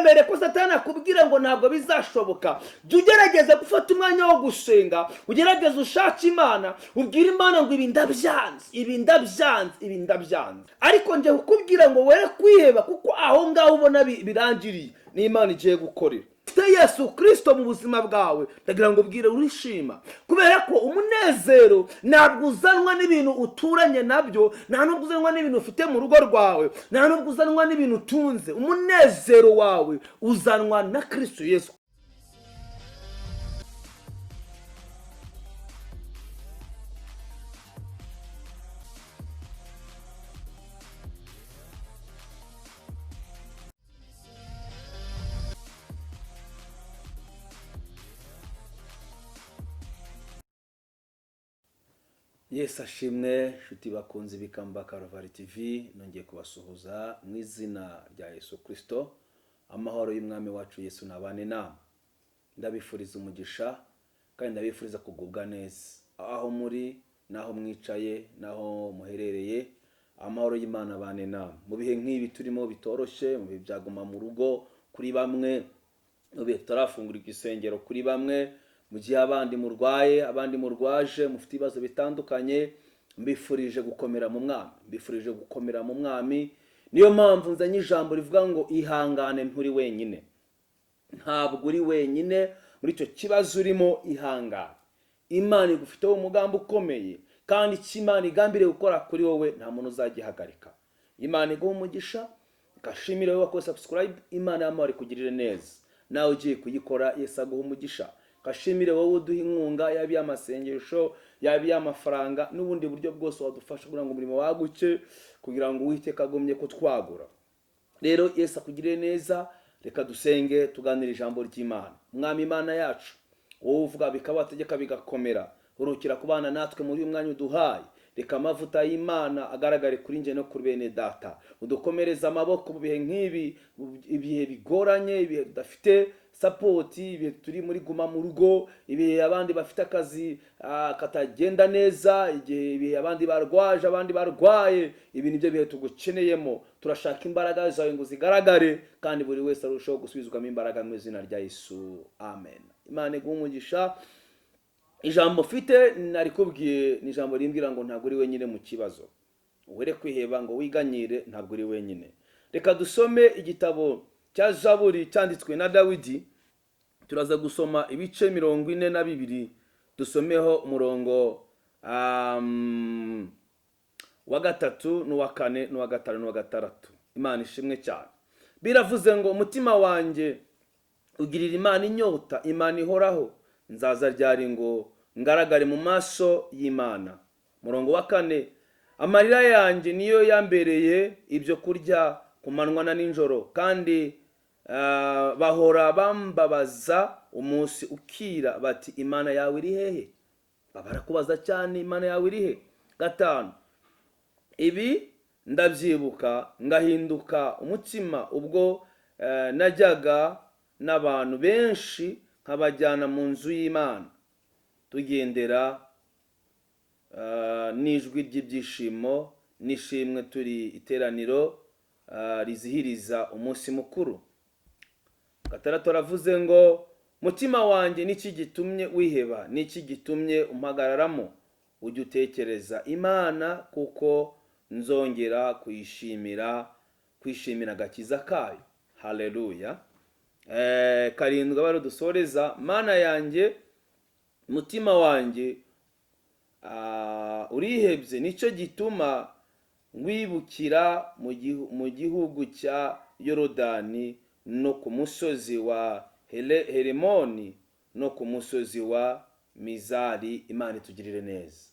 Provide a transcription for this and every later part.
ntukemere ko Satani akubwira ngo ntabwo bizashoboka. Jya ugerageza gufata umwanya wo gusenga, ugerageza ushaka Imana, ubwira Imana ngo ibi ndabyanze. Ariko nje kukubwira ngo were kwiheba, kuko aho ngaho ubona birangiriye ni Imana igiye gukorera. Yesu Kristo mu buzima bwawe ndagira ngo ubwire urishima, kubera ko umunezero ntabwo uzanwa n'ibintu uturanye nabyo, nta nubwo uzanwa n'ibintu ufite mu rugo rwawe, nta nubwo uzanwa n'ibintu utunze. Umunezero wawe uzanwa na Kristo Yesu. Yesu ashimwe, nshuti bakunze bikamba Calvary TV, nongeye kubasuhuza mu izina rya Yesu Kristo. Amahoro y'umwami wacu Yesu nabane namwe. Ndabifuriza umugisha kandi ndabifuriza kugubwa neza aho muri, naho mwicaye, naho muherereye. Amahoro y'Imana bane namwe mu bihe nk'ibi turimo bitoroshye, mu bihe byaguma mu rugo kuri bamwe, mu bihe tutarafungura igisengero kuri bamwe, mu gihe abandi murwaye, abandi murwaje, mufite ibibazo bitandukanye. Mbifurije gukomera mu mwami, niyo mpamvu nzanye ijambo rivuga ngo ihangane, nturi wenyine. Ntabwo uri wenyine muri icyo kibazo urimo, ihangane. Imana igufiteho umugambi ukomeye, kandi icyo Imana igambiriye gukora kuri wowe nta muntu uzagihagarika. Imana iguha umugisha, ikashimire wowe wakoze subscribe. Imana y'amahoro ikugirire neza, nawe ugiye kuyikora. Yesu aguha umugisha. Kashimire wowe uduha inkunga, yaba amasengesho, yaba amafaranga, n'ubundi buryo bwose wadufasha kugira ngo umurimo waguke, kugira ngo Uwiteka agumye ko twagura. Rero Yesu akugirire neza. Reka dusenge tuganire ijambo ry'Imana. Mwami Imana yacu, wowe uvuga bikabategeka bigakomera, urukira kubana natwe muri uyu mwanya uduhaye. Reka amavuta y'Imana agaragare kuri nje no kuri bene data. Udukomereza amaboko mu bihe nk'ibi, ibihe bigoranye, ibihe tudafite sapoti, ibihe turi muri guma mu rugo, ibihe abandi bafite akazi katagenda neza, ibihe abandi barwaje, abandi barwaye. Ibi nibyo bihe tugukeneyemo. Turashaka imbaraga zawe ngo zigaragare, kandi buri wese arushaho gusubizwamo imbaraga mu izina rya Yesu, amen. Imana iguhe umugisha. Ijambo mfite narikubwiye ni ijambo rimbwira ngo ntabwo uri wenyine mu kibazo. Uwere kwiheba ngo wiganyire, ntabwo uri wenyine. Reka dusome igitabo cya Zaburi cyanditswe na Dawidi. Turaza gusoma ibice 42, dusomeho umurongo wa 3 n'uwa 4 n'uwa 5 n'uwa 6. Imana ishimwe cyane. Biravuze ngo umutima wanjye ugirira Imana inyota, Imana ihoraho. Nzaza ryari ngo ngaragare mu maso y'Imana. Murongo wa 4, amarira yanjye niyo yambereye ibyo kurya ku manywa na nijoro, kandi bahora bambabaza umunsi ukira bati Imana yawe iri hehe? Barakubaza cyane, Imana yawe iri he? 5, ibi ndabyibuka ngahinduka umutima ubwo najyaga n'abantu benshi nkabajyana mu nzu y'Imana, tugendera n'ijwi ry'ibyishimo n'ishimwe turi iteraniro rizihiriza umunsi mukuru. 6 aravuze ngo mutima wanjye niki gitumye wiheba, niki gitumye umpagararamo? Ujye utekereza Imana, kuko nzongera kwishimira agakiza kayo. Haleluya. 7 baro dusoreza, Mana yanjye mutima wanjye urihebye, nicyo gituma wibukira mu gihugu cya Yorodani no ku musozi wa Herimoni no ku musozi wa Mizari. Imana itugirire neza.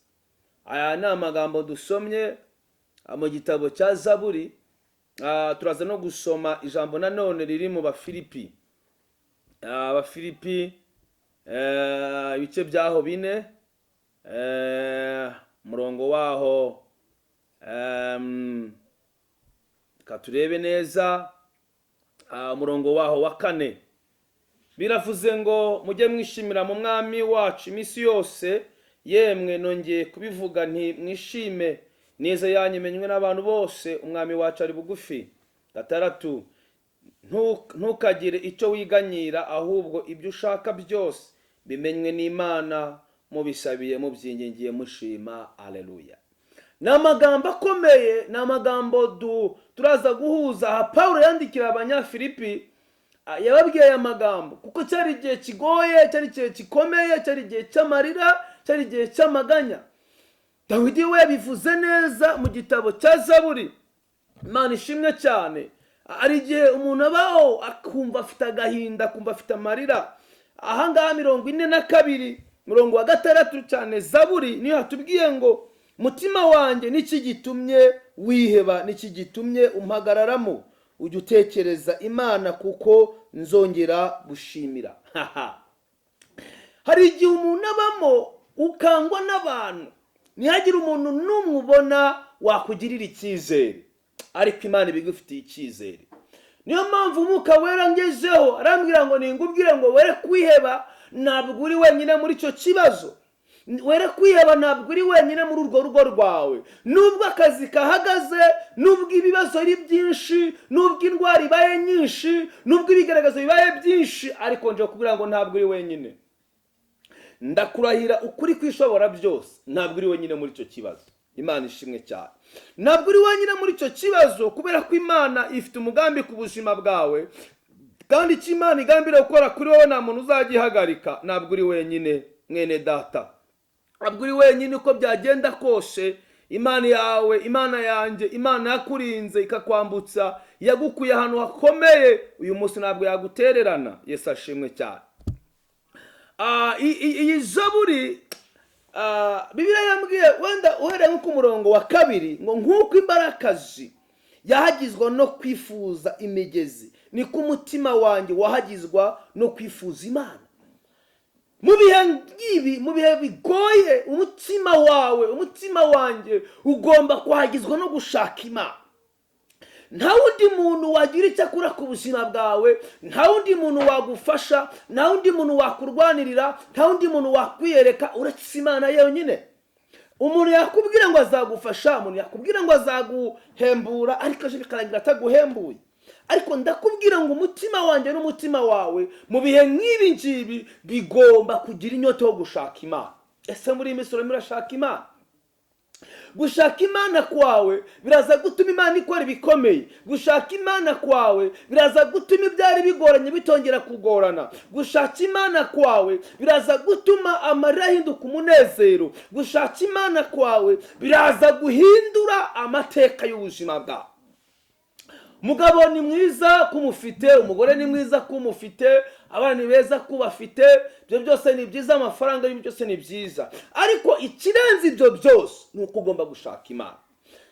Aya ni amagambo dusomye mu gitabo cya Zaburi. Turaza no gusoma ijambo nanone riri mu Bafilipi. Abafilipi ibice byaho 4, murongo waho katurebe neza, murongo waho wa 4. Biravuze ngo mujye mwishimira mu mwami wacu iminsi yose, yemwe nongeye kubivuga nti mwishime, neza yanyu imenywe n'abantu bose, umwami wacu ari bugufi. 6, ntukagire icyo wiganyira, ahubwo ibyo ushaka byose bimenywe n'Imana, mubisabiye mubyingingiye mushima. Aleluya. Ni amagambo akomeye, ni amagambo turaza guhuza. Aha Pawulo yandikira Abanyafilipi yababwiye aya magambo kuko cyari igihe kigoye, cyari igihe gikomeye, cyari igihe cy'amarira, cyari igihe cy'amaganya. Dawidi we yabivuze neza mu gitabo cya Zaburi. Imana ishimwe cyane. Ari igihe umuntu abaho akumva afite agahinda, akumva afite amarira. Ahangaha 42 murongo wa 6 cyane Zaburi niyo hatubwiye ngo mutima wanjye niki gitumye wiheba, niki gitumye umpagararamo, ujye utekereza Imana kuko nzongera gushimira. Hari igihe umuntu abamo ukangwa n'abantu, ntihagire umuntu n'umwe ubona wakugirira icyizere, ariko Imana ibigufitiye icyizere. Niyo mpamvu Umwuka Wera ngezeho arambwira ngo ningubwire ngo were kwiheba, ntabwo uri wenyine muri icyo kibazo. Were kwiheba, ntabwo uri wenyine muri urwo rugo rwawe. Nubwo akazi kahagaze, nubwo ibibazo ari byinshi, nubwo indwara ibaye nyinshi, nubwo ibigaragazo bibaye byinshi, ariko nje kubwira ngo ntabwo uri wenyine. Ndakurahira ukuri kwishobora byose, ntabwo uri wenyine muri icyo kibazo. Imana ishimwe cyane. Ntabwo uri wenyine muri icyo kibazo, kubera ko Imana ifite umugambi ku buzima bwawe, kandi icyo Imana igambira gukora kuri wowe nta muntu uzagihagarika. Ntabwo uri wenyine mwene data, ntabwo uri wenyine uko byagenda kose. Imana yawe, Imana yanjye, Imana yakurinze ikakwambutsa, yagukuye ahantu hakomeye, uyu munsi ntabwo yagutererana. Yesu ashimwe cyane. Iyi Zaburi Bibiliya yambwiye wenda uhereye ku murongo wa 2 ngo nk'uko imbarakazi yahagizwa no kwifuza imigezi, niko umutima wanjye wahagizwa no kwifuza Imana. Mu bihe ngibi, mu bihe bigoye, umutima wawe, umutima wanjye ugomba kuhagizwa no gushaka Imana. Nta wundi muntu wagira icyo akora ku buzima bwawe, nta wundi muntu wagufasha, nta wundi muntu wakurwanirira, nta wundi muntu wakwiyereka uretse Imana yonyine. Umuntu yakubwira ngo azagufasha, umuntu yakubwira ngo azaguhembura, ariko aje bikarangira ataguhembuye. Ariko ndakubwira ngo umutima wanjye n'umutima wawe mu bihe nk'ibi ngibi bigomba kugira inyota yo gushaka Imana. Ese muri imisoro murashaka Imana? Gushaka Imana kwawe biraza gutuma Imana ikora ibikomeye. Gushaka Imana kwawe biraza gutuma ibyari bigoranye bitongera kugorana. Gushaka Imana kwawe biraza gutuma amarira ahinduka umunezero. Gushaka Imana kwawe biraza guhindura amateka y'ubuzima bwawe. Umugabo ni mwiza kumufite, umugore ni mwiza kumufite, abana ni beza kubafite, ibyo byose ni byiza, amafaranga y'ibyo byose ni byiza. Ariko ikirenze ibyo byose ni uko ugomba gushaka Imana.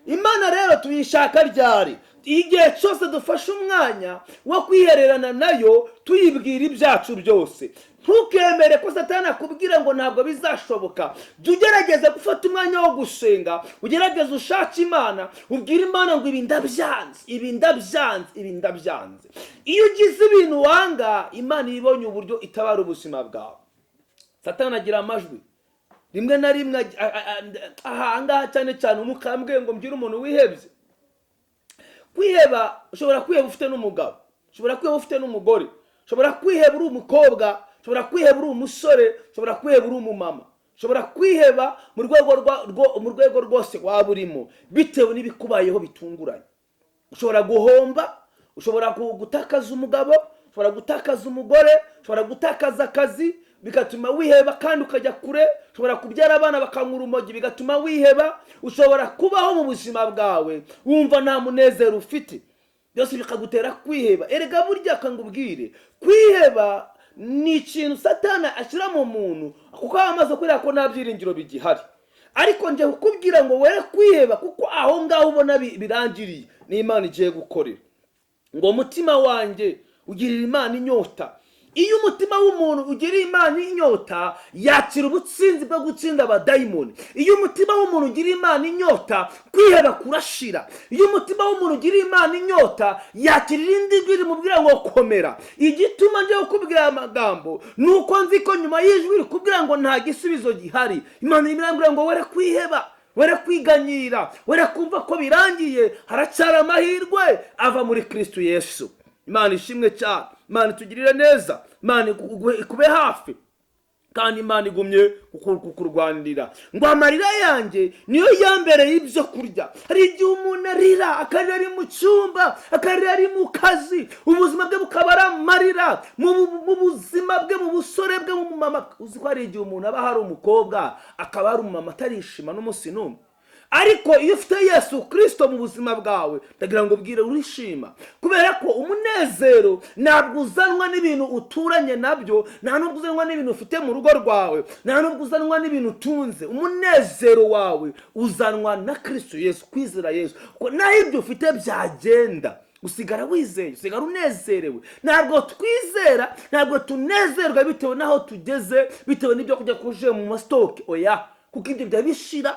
Imana rero tuyishaka ryari? Igihe cyose dufashe umwanya wo kwihererana nayo, tuyibwira ibyacu byose. Ntukemere ko Satani akubwira ngo ntabwo bizashoboka. Jya ugerageza gufata umwanya wo gusenga, ugerageza ushaka Imana, ubwira Imana ngo ibi ndabyanze, ibi ndabyanze, ibi ndabyanze. Iyo ugize ibintu wanga, Imana ibonye uburyo itabara ubuzima bwawe. Satani agira amajwi rimwe na rimwe ahangaha cyane cyane umukambwe ngo mbwire umuntu wihebye. Kwiheba, ushobora kwiheba ufite n'umugabo, ushobora kwiheba ufite n'umugore, ushobora kwiheba uri umukobwa, ushobora kwiheba uri umusore, ushobora kwiheba uri umumama, ushobora kwiheba mu rwego rwose waba urimo bitewe n'ibikubayeho bitunguranye. Ushobora guhomba, ushobora gutakaza umugabo, ushobora gutakaza umugore, ushobora gutakaza akazi bigatuma wiheba kandi ukajya kure, ushobora kubyara abana bakanywa urumogi bigatuma wiheba, ushobora kubaho mu buzima bwawe wumva nta munezero ufite, byose bikagutera kwiheba. Erega burya akangubwire kwiheba ni ikintu Satani ashyira mu muntu kuko amaze kurira ko nta byiringiro bigihari. Ariko nje kukubwira ngo were kwiheba kuko aho ngaho ubona birangiriye ni Imana igiye gukorera. Ngo umutima wanjye ugirira Imana inyota. Iyo umutima w'umuntu ugirira Imana inyota, yakira ubutsinzi bwo gutsinda abadayimoni. Iyo umutima w'umuntu ugirira Imana inyota, kwiheba kurashira. Iyo umutima w'umuntu ugirira Imana inyota, yakira irindi jwi rimubwira ngo komera. Igituma nje kukubwira amagambo nuko nzi ko nyuma y'ijwi rikubwira ngo nta gisubizo gihari. Imana irambwira ngo were kwiheba, were kwiganyira, were kumva ko birangiye, haracyari amahirwe ava muri Kristo Yesu. Imana ishimwe cyane, Imana itugirire neza, Imana ikube hafi, kandi Imana igumye kukurwanirira. Ngo amarira yanjye niyo yambereye ibyo kurya. Hari igihe umuntu arira, akarira ari mu cyumba, akarira ari mu kazi, ubuzima bwe bukaba ari amarira, mu buzima bwe, mu busore bwe, mu mama. Uzi ko hari igihe umuntu aba hari umukobwa akaba ari umumama atarishima n'umunsi n'umwe, ariko iyo ufite Yesu Kristo mu buzima bwawe, ndagira ngo ubwire urishima, kubera ko umunezero ntabwo uzanwa n'ibintu uturanye nabyo, nta nubwo uzanwa n'ibintu ufite mu rugo rwawe, nta nubwo uzanwa n'ibintu utunze. Umunezero wawe uzanwa na Kristo Yesu, kwizera Yesu. Kuko naho ibyo ufite byagenda, usigara wizeye, usigara unezerewe. Ntabwo twizera, ntabwo tunezerwa bitewe n'aho tugeze, bitewe n'ibyo kujya kuje mu masitoke, oya, kuko ibyo byabishira.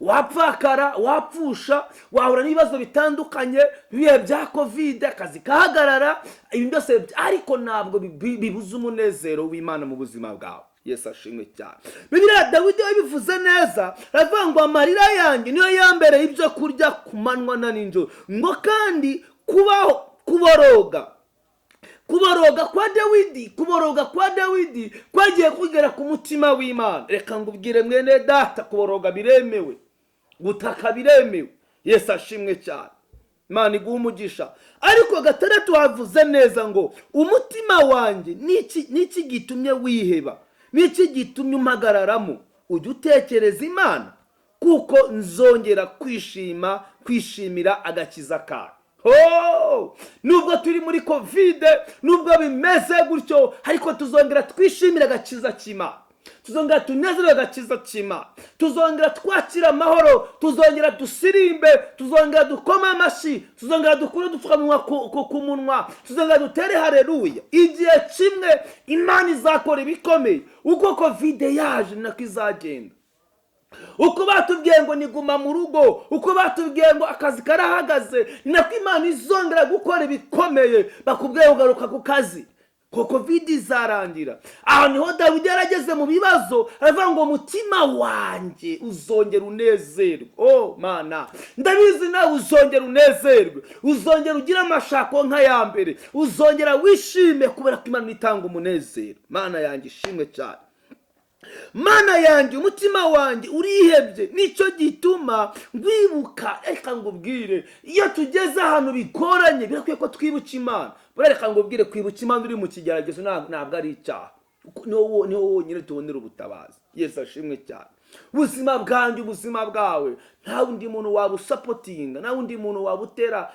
Wapfakara, wapfusha, wahura n'ibibazo bitandukanye, bibihe bya covid, akazi kahagarara, ibintu byose, ariko ntabwo bibuza umunezero w'Imana mu buzima bwawe. Yesu ashimwe cyane. Bibiliya Dawidi yabivuze neza, aravuga ngo amarira yanjye niyo yambereye ibyo kurya ku manywa na nijoro. Ngo kandi kuboroga kwa Dawidi kwagiye kugera ku mutima w'Imana. Reka ngubwire mwene data, kuboroga biremewe, gutaka biremewe. Yesu ashimwe cyane, Imana iguha umugisha. Ariko gatandatu havuze neza ngo umutima wanjye niki gitumye wiheba, niki gitumye umpagararamo. Ujye utekereza Imana, kuko nzongera kwishimira agakiza kayo. Nubwo turi muri covid, nubwo bimeze gutyo, ariko tuzongera twishimira agakiza cy'Imana, tuzongera tunezerwe agakiza cy'Imana, tuzongera twakira amahoro, tuzongera dusirimbe, tuzongera dukoma amashyi, tuzongera dukure udupfukamunwa ku munwa, tuzongera dutere haleluya. Igihe kimwe Imana izakora ibikomeye. Uko covid yaje nako izagenda. Uko batubwiye ngo niguma mu rugo, uko batubwiye ngo akazi karahagaze, nako Imana izongera gukora ibikomeye. Bakubwiye ngo garuka ku kazi, ko covid izarangira. Aho niho Dawidi yarageze mu bibazo, aravuga ngo umutima wanjye uzongera unezerwe. Mana, ndabizi nawe uzongera unezerwe, uzongera ugira amashako nk'ayambere, uzongera wishime, kubera ko Imana itanga umunezero. Mana yanjye ishimwe cyane, Mana yanjye, umutima wanjye urihebye, nicyo gituma ngwibuka. Reka ngubwire, iyo tugeze ahantu bigoranye, birakwiye ko twibuka Imana. Reka ngubwire, kwibuka Imana uri mu kigeragezo ntabwo ari icyaha, niho wonyine tubonera ubutabazi. Yesu ashimwe cyane. Ubuzima bwanjye, ubuzima bwawe, nta wundi muntu wabusapotinga, nta wundi muntu wabutera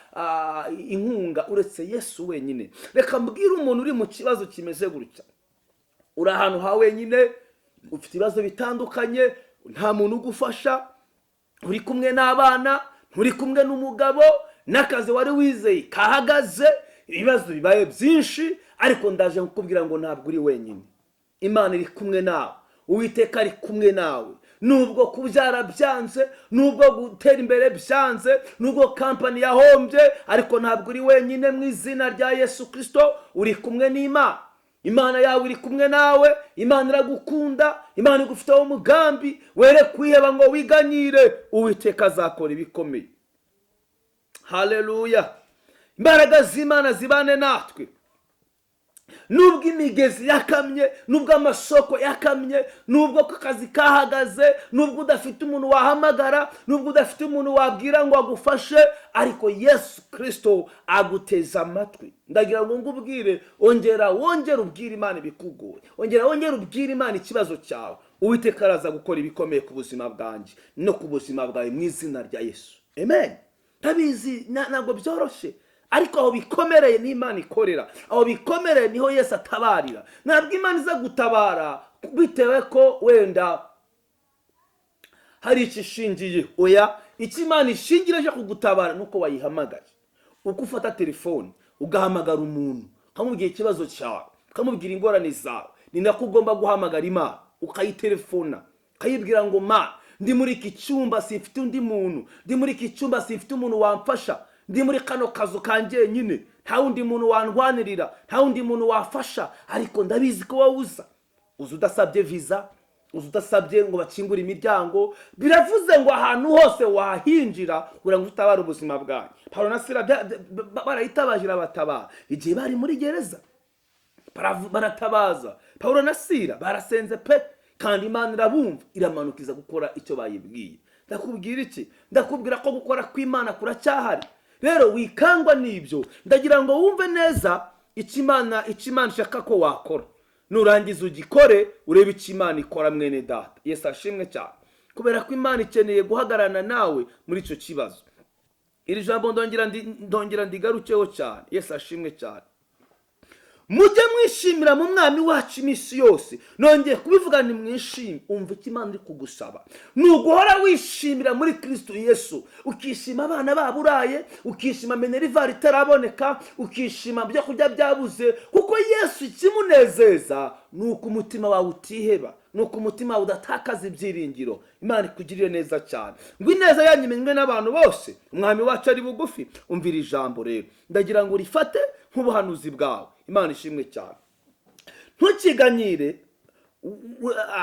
inkunga uretse Yesu wenyine. Reka mbwire umuntu uri mu kibazo kimeze gutya, uri ahantu ha wenyine, ufite ibibazo bitandukanye, nta muntu ugufasha, uri kumwe n'abana, uri kumwe n'umugabo, n'akazi wari wizeye kahagaze, ibibazo bibaye byinshi, ariko ndaje kukubwira ngo ntabwo uri wenyine. Imana iri kumwe nawe, Uwiteka ari kumwe nawe. Nubwo kubyara byanze, nubwo gutera imbere byanze, nubwo kampani yahombye, ariko ntabwo uri wenyine. Mu izina rya Yesu Kristo uri kumwe n'Imana. Imana yawe iri kumwe nawe, Imana iragukunda, Imana igufiteho umugambi. Were kwiheba ngo wiganyire, Uwiteka azakora ibikomeye. Haleluya. Imbaraga z'Imana zibane natwe. Nubwo imigezi yakamye, nubwo amasoko yakamye, nubwo akazi kahagaze, nubwo udafite umuntu wahamagara, nubwo udafite umuntu wabwira ngo agufashe, ariko Yesu Kristo aguteza amatwi. Ndagira ngo ngubwire, wongera ubwire Imana ibikugoye, wongera ubwire Imana ikibazo cyawe. Uwiteka araza gukora ibikomeye ku buzima bwanjye no ku buzima bwawe mu izina rya Yesu. Amen. Tabizi ntabwo byoroshye, ariko aho bikomereye ni Imana ikorera, aho bikomereye niho Yesu atabarira. Ntabwo Imana iza gutabara bitewe ko wenda hari ikishingiye, oya, icyo Imana ishingireje kugutabara nuko wayihamagaye. Uko ufata telefone ugahamagara umuntu, ukamubwira ikibazo cyawe, ukamubwira ingorane zawe, ni nako ugomba guhamagara Imana, ukayitelefona, ukayibwira ngo ma, ndi muri iki cyumba sifite undi muntu, ndi muri iki cyumba sifite umuntu wamfasha, ndi muri kano kazu kanjye nyine, nta wundi muntu wandwanirira, nta wundi muntu wafasha, ariko ndabizi ko wowe uza udasabye visa, uza udasabye ngo bakingure imiryango. Biravuze ngo ahantu hose wahinjira kugira ngo utabare ubuzima bwanyu. Pawulo na Sila barayitabaje batabara igihe bari muri gereza, baratabaza. Pawulo na Sila barasenze pe, kandi Imana irabumva, iramanukiza gukora icyo bayibwiye. Ndakubwira iki? Ndakubwira ko gukora kw'Imana kuracyahari. Rero wikangwa n'ibyo, ndagira ngo wumve neza icyo Imana ishaka ko wakora. Nurangiza ugikore, urebe icyo Imana ikora mwene data. Yesu ashimwe cyane, kubera ko Imana ikeneye guhagararana nawe muri icyo kibazo. Iri jambo ndongera ndigarukeho cyane. Yesu ashimwe cyane. Mujye mwishimira mu mwami wacu iminsi yose. Nongeye kubivuga, ni mwishime. Umva icyo Imana iri kugusaba. Nuguhora wishimira muri Kristo Yesu, ukishima abana baburaye, ukishima minerivare itaraboneka, ukishima byo kurya byabuze, kuko Yesu ikimunezeza nuko umutima wawe utiheba, nuko umutima wawe udatakaza ibyiringiro. Imana ikugirire neza cyane. Ngo ineza yanyu imenywe n'abantu bose, umwami wacu ari bugufi. Umvira ijambo rero, ndagira ngo urifate nk'ubuhanuzi bwawe. Imana ishimwe cyane. Ntukiganyire,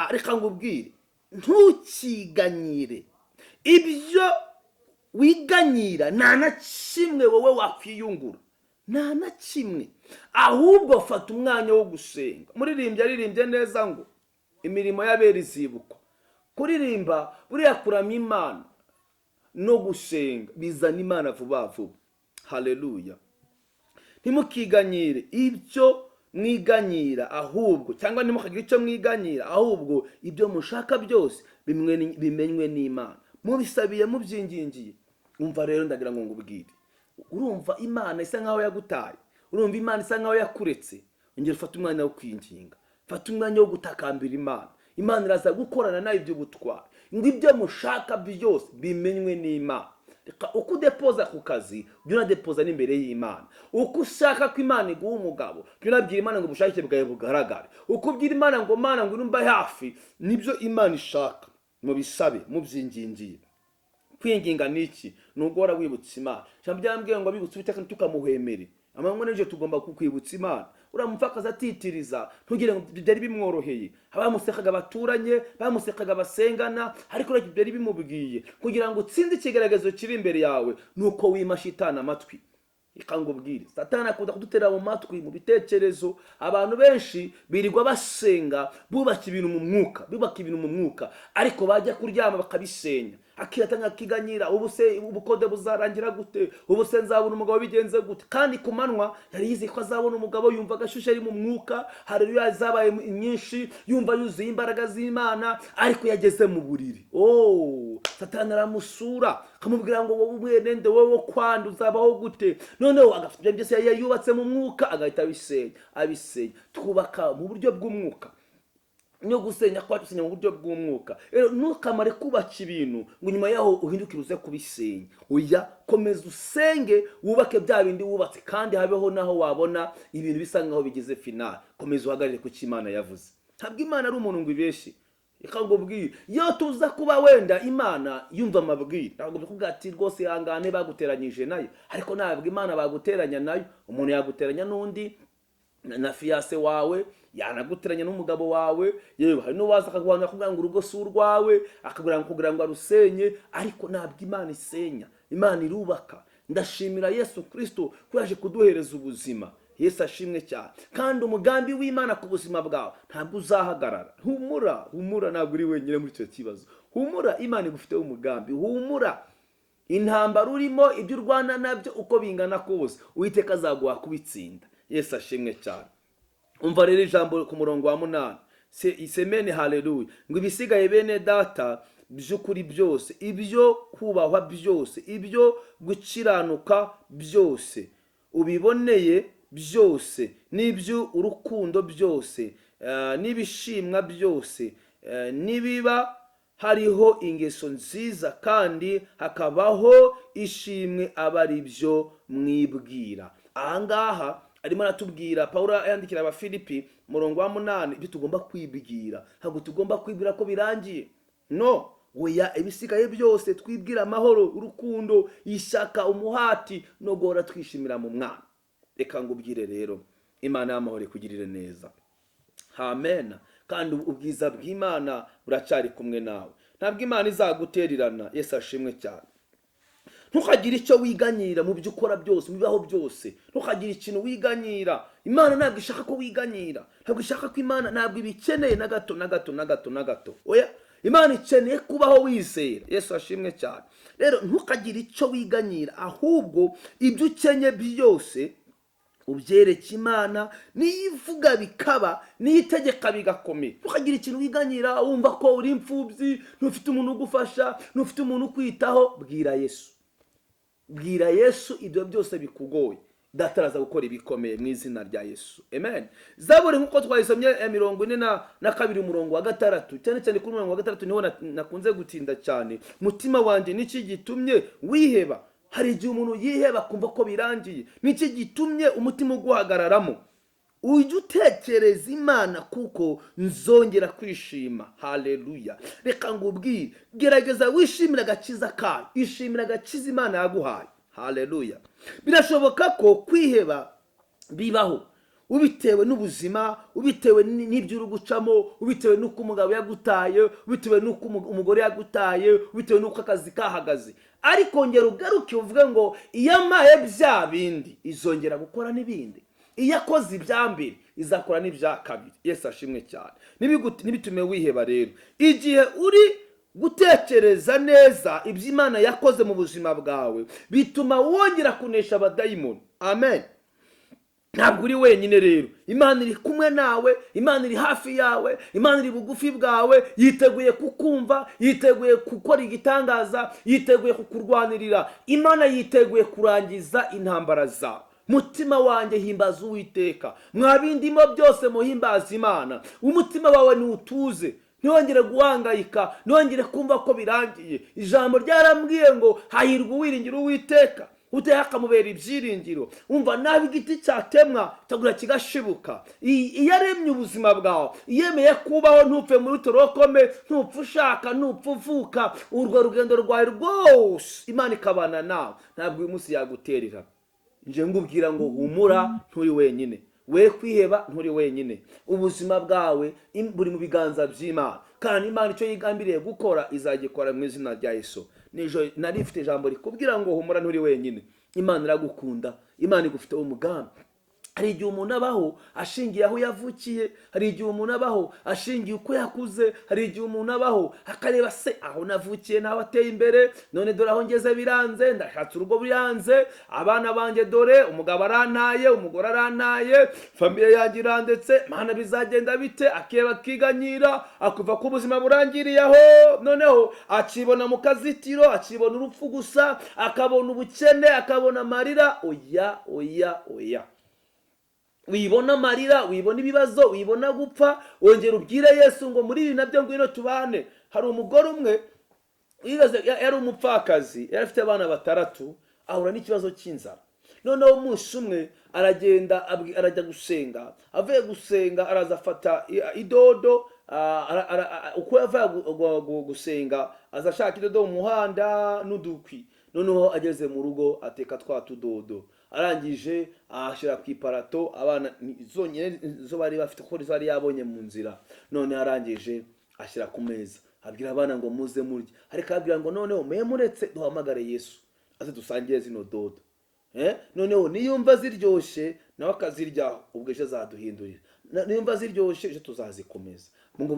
reka ngubwire, ntukiganyire ibyo wiganyira. Nta na kimwe wowe wakwiyungura, nta na kimwe. Ahubwo fata umwanya wo gusenga. Muririmbye aririmbye neza ngo imirimo y'abera izibukwa. Kuririmba buriya kuramya Imana no gusenga bizana Imana vuba vuba. Haleluya. Ntimukiganyire ibyo mwiganyira, ahubwo cyangwa ntimukagire icyo mwiganyira, ahubwo ibyo mushaka byose bimenywe n'Imana, mubisabiye mubyingingiye. Umva rero, ndagira ngo ngubwire, urumva Imana isa nkaho yagutaye, urumva Imana isa nkaho yakuretse. Ongera ufate umwanya wo kwinginga, fata umwanya wo gutakambira Imana. Imana iraza gukorana nayo iby'ubutwari, ngo ibyo mushaka byose bimenywe n'Imana. Uko udepoza ku kazi, ujye unadepoza n'imbere y'Imana. Uko ushaka ko Imana iguha umugabo, ujye unabwira Imana ngo ubushake bwawe bugaragare. Uko ubwira Imana ngo Mana ngo urumva hafi, nibyo Imana ishaka. Mubisabe mubyingingiye. Kwinginga niki? Nuguhora wibutsa Imana. Ijambo ryambwiye ngo abibutse Uwiteka tukamuhemere. Amanywa n'ijoro tugomba kukwibutsa Imana. Uramupfakaza atitiriza, ntugire ngo byari bimworoheye. Abamusekaga baturanye, bamusekaga basengana, ariko rero byari bimubwiye kugira ngo utsinde ikigaragazo kiri imbere yawe, nuko wima shitani amatwi. Ikangubwire, Satani akunda kudutera mu matwi mu bitekerezo. Abantu benshi birirwa basenga, bubaka ibintu mu mwuka, ariko bajya kuryama bakabisenya. Akiratanga kiganyira, ubuse ubukode buzarangira gute, ubuse nzabona umugabo bigenze gute. Kandi kumanwa yari yizi ko azabona umugabo, yumva gashushe ari mu mwuka, haleluya, zabaye nyinshi, yumva yuzuye imbaraga z'Imana, ariko yageze mu buriri. Satani aramusura, akamubwira ngo wowe umwenende, wowe kwandi uzabaho gute. Noneho agafite byose yubatse mu mwuka, agahita abisenya. Twubaka mu buryo bw'umwuka, no gusenya kwacu senya mu buryo bw'umwuka. Rero ntukamare kubaka ibintu ngo nyuma yaho uhindukire uze kubisenya. Oya, komeza usenge, wubake bya bindi wubatse, kandi habeho naho wabona ibintu bisa nkaho bigeze final. Komeza uhagarire ku Imana yavuze. Ntabwo Imana ari umuntu ngo ibeshye. Ikangubwira, iyo tuza kuba wenda Imana yumva amabwire, ntabwo bikubwira ati rwose ihangane baguteranyije nayo, ariko ntabwo Imana baguteranya nayo. Umuntu yaguteranya n'undi, na fiance wawe, yanaguteranya n'umugabo wawe, yewe hari n'uwaza akaguhanura kugira ngo urugo si urwawe, kugira ngo arusenye, ariko ntabwo Imana isenya, Imana irubaka. Ndashimira Yesu Kristo ko yaje kuduhereza ubuzima. Yesu ashimwe cyane. Kandi umugambi w'Imana ku buzima bwawe ntabwo uzahagarara. Humura, ntabwo uri wenyine muri icyo kibazo. Humura, Imana igufiteho umugambi. Humura, intambara urimo, ibyo urwana nabyo uko bingana kose, Uwiteka azaguha kubitsinda. Yesu ashimwe cyane. Umva rero ijambo ku murongo wa 8. Isemene haleluya. Ngo ibisigaye bene data by'ukuri byose, ibyo kubahwa byose, ibyo gukiranuka byose, ubiboneye byose, n'ibyo urukundo byose, n'ibishimwa byose, nibiba hariho ingeso nziza, kandi hakabaho ishimwe, abari byo mwibwira. Ahangaha arimo aratubwira, Pawulo yandikira Abafilipi murongo wa 8, ibyo tugomba kwibwira. Ntabwo tugomba kwibwira ko birangiye, no. Oya, ibisigaye byose twibwira amahoro, urukundo, ishyaka, umuhati, no guhora twishimira mu Mwana. Reka ngubwire rero, Imana y'amahoro ikugirire neza. Amen. kandi ubwiza bw'Imana buracari kumwe nawe. Ntabwo Imana izagutererana. Yesu ashimwe cyane. Ntukagire icyo wiganyira mu byo ukora byose, mu bibaho byose. Ntukagire ikintu wiganyira. Imana ntabwo ishaka ko wiganyira. Ntabwo ishaka ko Imana, ntabwo ibikeneye na gato na gato na gato na gato. Oya, Imana ikeneye kubaho wizera. Yesu ashimwe cyane. Rero ntukagire icyo wiganyira, ahubwo ibyo ukenye byose ubyereke Imana, niyivuga bikaba, niyitegeka bigakomera. Ntukagire ikintu wiganyira wumva ko uri imfubyi, ntufite umuntu ugufasha, ntufite umuntu ukwitaho. Bwira Yesu. Bwira Yesu ibyo byose bikugoye. Data araza gukora ibikomeye mu izina rya Yesu. Amen. Zaburi nkuko twayisomye 42 umurongo wa 6, cyane cyane kuri umurongo wa 6 niho nakunze gutinda cyane. Mutima wanje niki gitumye wiheba? Hari igihe umuntu yiheba kumva ko birangiye. Niki gitumye umutima uguhagararamo? Ujye utekereza Imana kuko nzongera kwishima. Haleluya. Reka ngubwire, gerageza wishimira agakiza kayo. Ishimira agakiza Imana yaguhaye. Haleluya. Birashoboka ko kwiheba bibaho, ubitewe n'ubuzima, ubitewe n'ibyo uri gucamo, ubitewe n'uko umugabo yagutaye, ubitewe n'uko umugore yagutaye, ubitewe n'uko akazi kahagaze. Ariko ngera ugaruke uvuge ngo iyamaye bya bindi izongera gukora n'ibindi. Iyo akoze ibya mbere izakora n'ibya kabiri. Yesu ashimwe cyane. Nibitume wiheba rero. Igihe uri gutekereza neza ibyo Imana yakoze mu buzima bwawe, bituma wongera kunesha abadayimoni. Amen. Ntabwo uri wenyine rero. Imana iri kumwe nawe, Imana iri hafi yawe, Imana iri bugufi bwawe, yiteguye kukumva, yiteguye gukora igitangaza, yiteguye kukurwanirira. Imana yiteguye kurangiza intambara zawe. Mutima wanjye himbaza Uwiteka, mwabindimo byose muhimbaza Imana. Umutima wawe ni utuze, ntiwongere guhangayika, ntiwongere kumva ko birangiye. Ijambo ryarambwiye ngo hahirwa uwiringira Uwiteka, Uwiteka akamubera ibyiringiro. Umva, nabi igiti cyatemwa cyagura kigashibuka. Iyo aremye ubuzima bwawe, yemeye kubaho, ntupfe muri torokome, ntupfe ushaka, ntupfe uvuka, urwo rugendo rwawe rwose Imana ikabana nawe, ntabwo uyu munsi yaguterera. Nje ngubwira ngo humura, nturi wenyine. We kwiheba, nturi wenyine. Ubuzima bwawe buri mu biganza by'Imana, kandi Imana icyo yigambiriye gukora izagikora mu izina rya Yesu. Nijo narifite ijambo rikubwira ngo humura, nturi wenyine. Imana iragukunda, Imana igufite umugambi. Hari igihe umuntu abaho ashingiye aho yavukiye, hari igihe umuntu abaho ashingiye uko yakuze, hari igihe umuntu abaho akareba se aho navukiye naho ateye imbere, none dore aho ngeze biranze, ndashatse urugo biranze, abana banjye dore umugabo arantaye, umugore arantaye, famiye yanjye irandetse, Mana bizagenda bite? Akeba akiganyira, akuva ko ubuzima burangiriye aho, noneho akibona mu kazitiro, akibona urupfu gusa, akabona ubukene, akabona amarira. Oya, oya, oya. Wibona amarira, wibona ibibazo, wibona gupfa, wongera ubwire Yesu ngo muri ibi nabyo ngwino tubane. Hari umugore umwe yari umupfakazi, yari afite abana 6, ahura n'ikibazo cy'inzara. Noneho umunsi umwe aragenda arajya gusenga, avuye gusenga araza afata idodo, uko yavuye gusenga aza ashaka idodo mu muhanda n'udukwi. Noneho ageze mu rugo ateka twa tudodo, arangije ashyira ku iparato, abana zonyine zo bari bafite ko zari yabonye mu nzira. None arangije ashyira ku meza, abwira abana ngo muze murye. Ariko abwira ngo noneho muretse duhamagare Yesu aze dusangiye zino dodo. Noneho niyumva ziryoshye nawe akaziryaho, ubwo ejo azaduhindurira. Niyumva ziryoshye ejo tuzazikomeza. Ngo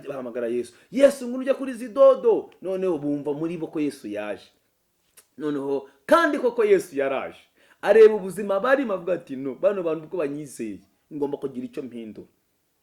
bahamagara Yesu. Yesu ngo ujya kuri zidodo. Noneho bumva muri bo ko Yesu yaje. Noneho kandi koko Yesu yaraje, areba ubuzima barimo avuga ati no, bano bantu uko banyizeye ngomba kugira icyo mpindura.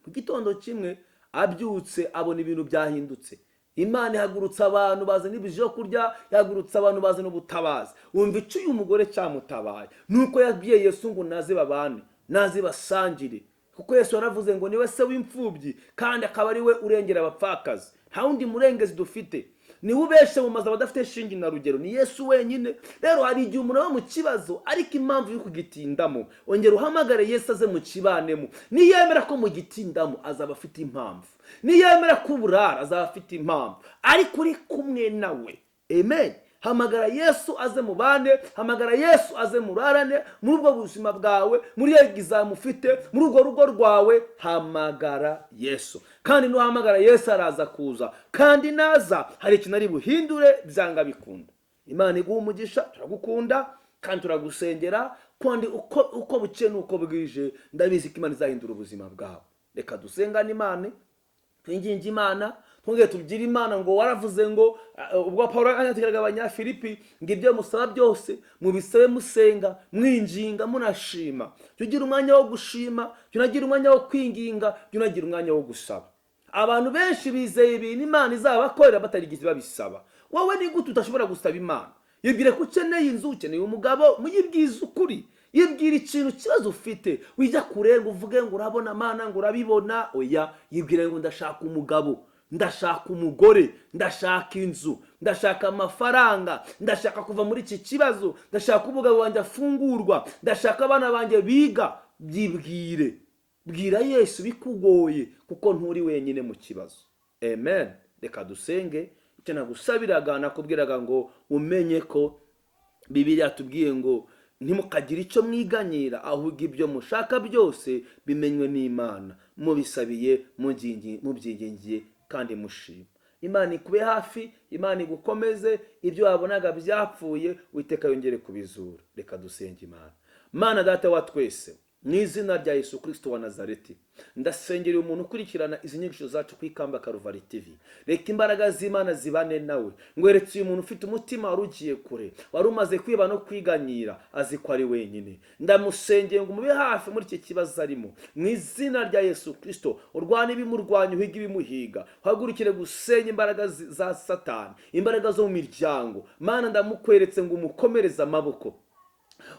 Ku gitondo kimwe abyutse abona ibintu byahindutse. Imana ihagurutsa abantu bazana ibyo kurya, yahagurutsa abantu bazana ubutabazi. Wumva icyo uyu mugore cyamutabaye nuko yabwiye Yesu ngo naze babane, naze basangire, kuko Yesu yaravuze ngo niwe se w'imfubyi kandi akaba ari we urengera abapfakazi. Nta wundi murengezi dufite, niwe ubeshe mu mazu abadafite shingi na rugero, ni Yesu wenyine. Rero hari igihe umuntu aba mu kibazo ariko impamvu yo kugitindamo, ongera uhamagare Yesu aze mu kibanemo. Niyemera ko mu gitindamo azaba afite impamvu, niyemera ko uburara azaba afite impamvu, ariko uri kumwe nawe. Amen. hamagara Yesu aze mubane, hamagara Yesu aze murarane muri ubwo buzima bwawe, muri egizame ufite, muri urwo rugo rwawe. Hamagara Yesu, kandi nuhamagara Yesu araza kuza, kandi naza hari ikintu ari buhindure byanga bikunda. Imana iguha umugisha, turagukunda kandi turagusengera, kandi uko bucye nuko bwije ndabizi ko Imana izahindura ubuzima bwawe. Reka dusengane Imana, twinginge Imana, twongere tubwire Imana ngo waravuze ngo ubwo Pawulo yanyategeraga Abanyafilipi ngo ibyo musaba byose mubisabe musenga, mwinginga, munashima. Tugira umwanya wo gushima, tunagira umwanya wo kwinginga, tunagira umwanya wo gusaba. Abantu benshi bizeye ibintu Imana izabakorera batarigize babisaba. Wowe ni gute utashobora gusaba Imana? Yibwire ko ukeneye inzu, ukeneye umugabo, muyibwize ukuri. Yibwire ikintu kibazo ufite, wijya kurenga uvuge ngo urabona Mana, ngo urabibona. Oya, yibwire ngo ndashaka umugabo, ndashaka umugore, ndashaka inzu, ndashaka amafaranga, ndashaka kuva muri iki kibazo, ndashaka umugabo wanjye afungurwa, ndashaka abana banjye biga. Byibwire, bwira Yesu bikugoye, kuko nturi wenyine mu kibazo. Amen. Reka dusenge. Icyo nagusabiraga nakubwiraga ngo umenye ko Bibiliya tubwiye ngo ntimukagire icyo mwiganyira, ahubwo ibyo mushaka byose bimenywe n'Imana, mubisabiye mubyingingiye kandi mushima. Imana ikube hafi, Imana igukomeze, ibyo wabonaga byapfuye Uwiteka yongere kubizura. Reka dusenge Imana. Mana Data wa twese, mu izina rya Yesu Kristo wa Nazareti, ndasengerera umuntu ukurikirana izi nyigisho zacu ku Ikamba Karuvari TV. Reka imbaraga z'Imana zibane nawe. Ngweretse uyu muntu ufite umutima wari ugiye kure, wari umaze kwiba no kwiganyira, azi ko ari wenyine. Ndamusengeye ngo mube hafi muri iki kibazo arimo, mu izina rya Yesu Kristo. Urwane ibimurwanya, uhiga ibimuhiga. Uhagurukire gusenya imbaraga za Satani, imbaraga zo mu miryango. Mana ndamukweretse ngo umukomereze amaboko.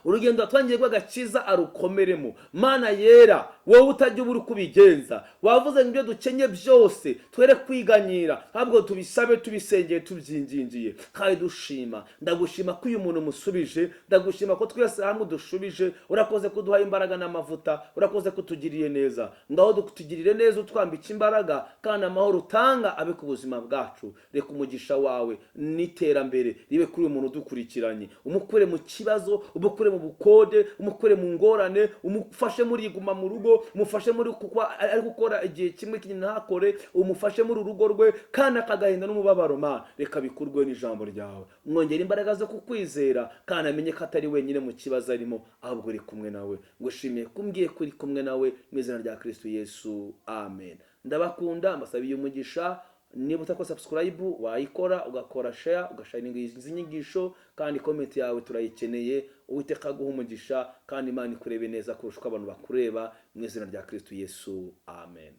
Urugendo twangiye rw'agakiza arukomeremo. Mana yera, wowe utajya ubura kubigenza, wavuze ngo ibyo dukenye byose twere kwiganyira, ahubwo tubisabe, tubisengeye, tubyingingiye. Kandi dushima, ndagushima ko uyu muntu musubije, ndagushima ko twese hamwe dushubije. Urakoze kuduha imbaraga n'amavuta, urakoze kutugiriye neza. Ngaho dutugirire neza, utwambike imbaraga, kandi amahoro utanga abe ku buzima bwacu. Reka umugisha wawe n'iterambere ribe kuri uyu muntu udukurikiranye. Umukure mu kibazo, umukure mu bukode, umukure mu ngorane, umufashe muri iguma mu rugo, umufashe muri kuko ari gukora igihe kimwe kinini ntakore, umufashe muri urugo rwe, kandi akagahinda n'umubabaro. Mana reka bikurwe n'ijambo ryawe. Mwongera imbaraga zo kukwizera, kandi amenye ko atari wenyine mu kibazo arimo, ahubwo uri kumwe nawe. Ngushimiye kumbwiye kuri kumwe nawe, mu izina rya Kristo Yesu. Amen. Ndabakunda, mbasabiye umugisha. Niba utakora subscribe wayikora, ugakora share, ugasharinga izi nyigisho, kandi comment yawe turayikeneye. Uwiteka aguha umugisha, kandi Imana ikurebe neza kurusha uko abantu bakureba, mu izina rya Kristo Yesu. Amen.